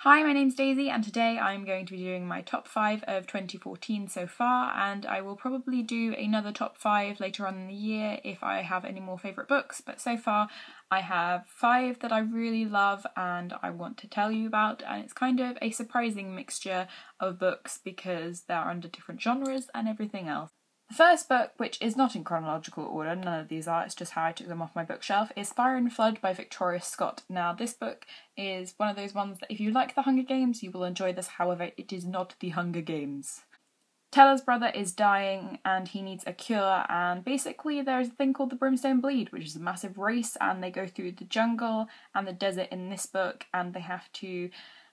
Hi, my name's Daisy and today I'm going to be doing my top 5 of 2014 so far, and I will probably do another top 5 later on in the year if I have any more favourite books, but so far I have 5 that I really love and I want to tell you about, and it's kind of a surprising mixture of books because they're under different genres and everything else. The first book, which is not in chronological order, none of these are, it's just how I took them off my bookshelf, is Fire and Flood by Victoria Scott. Now, this book is one of those ones that if you like The Hunger Games, you will enjoy this, however, it is not The Hunger Games. Teller's brother is dying and he needs a cure, and basically there's a thing called the Brimstone Bleed, which is a massive race, and they go through the jungle and the desert in this book, and they have to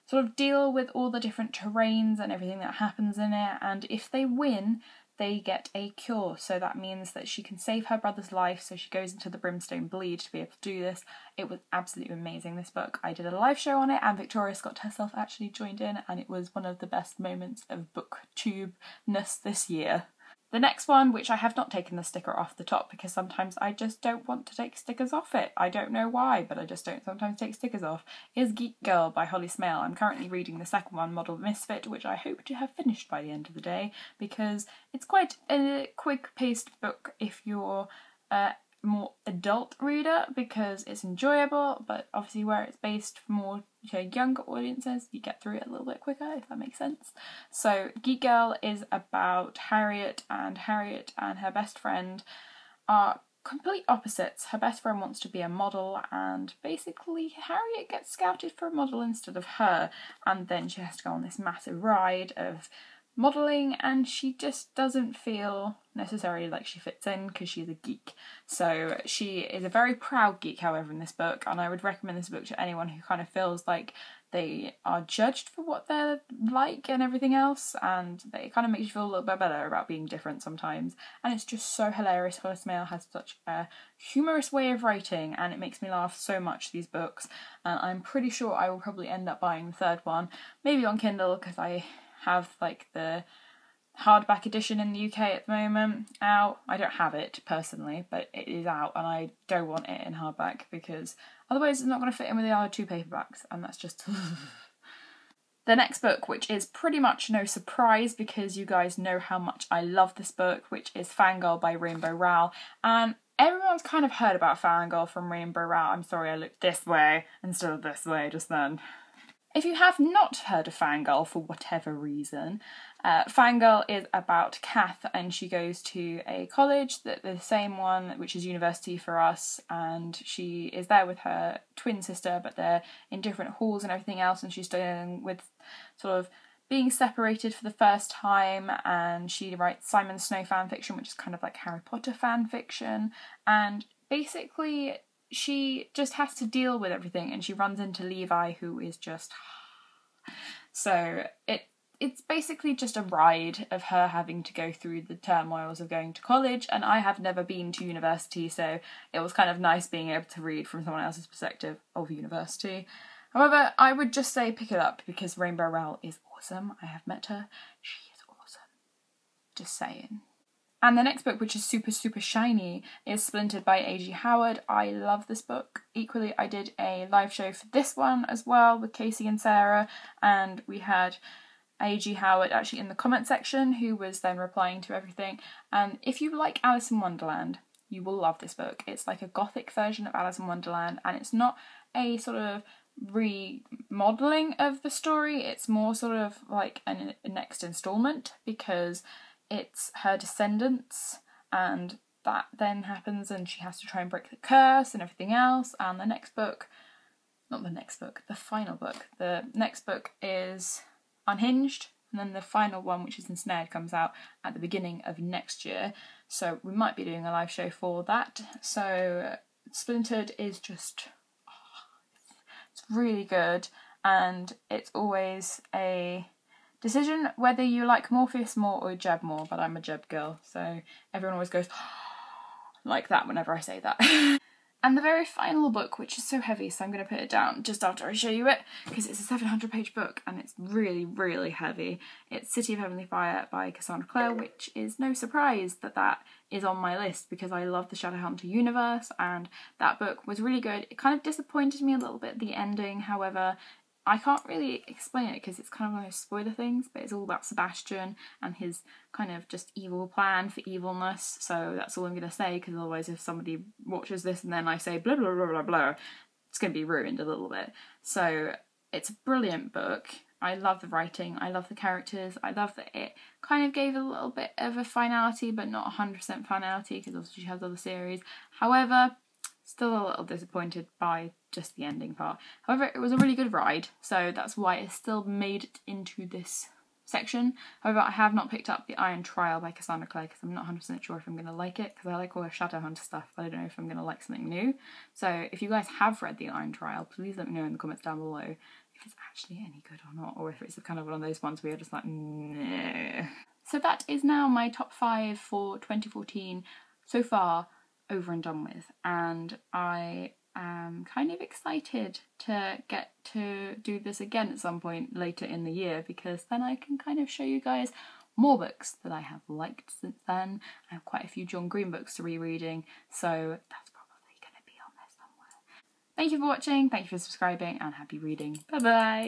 sort of deal with all the different terrains and everything that happens in it, and if they win, they get a cure, so that means that she can save her brother's life, so she goes into the Brimstone Bleed to be able to do this. It was absolutely amazing, this book. I did a live show on it and Victoria Scott herself actually joined in, and it was one of the best moments of booktube-ness this year. The next one, which I have not taken the sticker off the top because sometimes I just don't want to take stickers off it. I don't know why, but I just don't sometimes take stickers off, is Geek Girl by Holly Smale. I'm currently reading the second one, Model Misfit, which I hope to have finished by the end of the day because it's quite a quick-paced book if you're more adult reader because it's enjoyable, but obviously where it's based for more younger audiences, you get through it a little bit quicker, if that makes sense. So Geek Girl is about Harriet and her best friend are complete opposites. Her best friend wants to be a model and basically Harriet gets scouted for a model instead of her, and then she has to go on this massive ride of modelling and she just doesn't feel necessarily like she fits in because she's a geek. So she is a very proud geek, however, in this book, and I would recommend this book to anyone who kind of feels like they are judged for what they're like and everything else, and it kind of makes you feel a little bit better about being different sometimes, and it's just so hilarious. Holly Smale has such a humorous way of writing and it makes me laugh so much, these books, and I'm pretty sure I will probably end up buying the third one, maybe on Kindle because I have like the hardback edition in the UK at the moment out. I don't have it personally, but it is out and I don't want it in hardback because otherwise it's not going to fit in with the other two paperbacks, and that's just The next book, which is pretty much no surprise because you guys know how much I love this book, which is Fangirl by Rainbow Rowell, and everyone's kind of heard about Fangirl from Rainbow Rowell. I'm sorry I looked this way instead of this way just then. If you have not heard of Fangirl for whatever reason, Fangirl is about Kath, and she goes to a college, the same one which is university for us, and she is there with her twin sister, but they're in different halls and everything else, and she's dealing with sort of being separated for the first time, and she writes Simon Snow fanfiction, which is kind of like Harry Potter fanfiction, and basically she just has to deal with everything, and she runs into Levi, who is just... So it's basically just a ride of her having to go through the turmoils of going to college, and I have never been to university, so it was kind of nice being able to read from someone else's perspective of university. However, I would just say pick it up because Rainbow Rowell is awesome. I have met her. She is awesome. Just saying. And the next book, which is super, super shiny, is Splintered by A.G. Howard. I love this book. Equally, I did a live show for this one as well with Casey and Sarah, and we had A.G. Howard actually in the comment section who was then replying to everything. And if you like Alice in Wonderland, you will love this book. It's like a gothic version of Alice in Wonderland, and it's not a sort of remodelling of the story. It's more sort of like a next instalment because it's her descendants, and that then happens and she has to try and break the curse and everything else. And the next book, not the next book, the final book. The next book is Unhinged, and then the final one, which is Ensnared, comes out at the beginning of next year. So we might be doing a live show for that. So Splintered is just... it's really good, and it's always a decision whether you like Morpheus more or Jeb more, but I'm a Jeb girl, so everyone always goes like that whenever I say that. And the very final book, which is so heavy, so I'm going to put it down just after I show you it, because it's a 700-page book and it's really, really heavy. It's City of Heavenly Fire by Cassandra Clare, which is no surprise that that is on my list because I love the Shadowhunter universe, and that book was really good. It kind of disappointed me a little bit, the ending, however, I can't really explain it because it's kind of one of those spoiler things, but it's all about Sebastian and his kind of just evil plan for evilness. So that's all I'm going to say, because otherwise if somebody watches this and then I say blah blah blah blah blah, it's going to be ruined a little bit. So it's a brilliant book. I love the writing, I love the characters, I love that it kind of gave a little bit of a finality, but not 100% finality, because obviously she has other series. However, still a little disappointed by just the ending part. However, it was a really good ride, so that's why it still made it into this section. However, I have not picked up the Iron Trial by Cassandra Clare because I'm not 100% sure if I'm going to like it, because I like all the Shadowhunter stuff, but I don't know if I'm going to like something new. So if you guys have read the Iron Trial, please let me know in the comments down below if it's actually any good or not, or if it's kind of one of those ones where you're just like, no. So that is now my top 5 for 2014 so far, over and done with, and I am kind of excited to get to do this again at some point later in the year, because then I can kind of show you guys more books that I have liked since then. I have quite a few John Green books to rereading, so that's probably going to be on there somewhere. Thank you for watching, thank you for subscribing, and happy reading. Bye bye!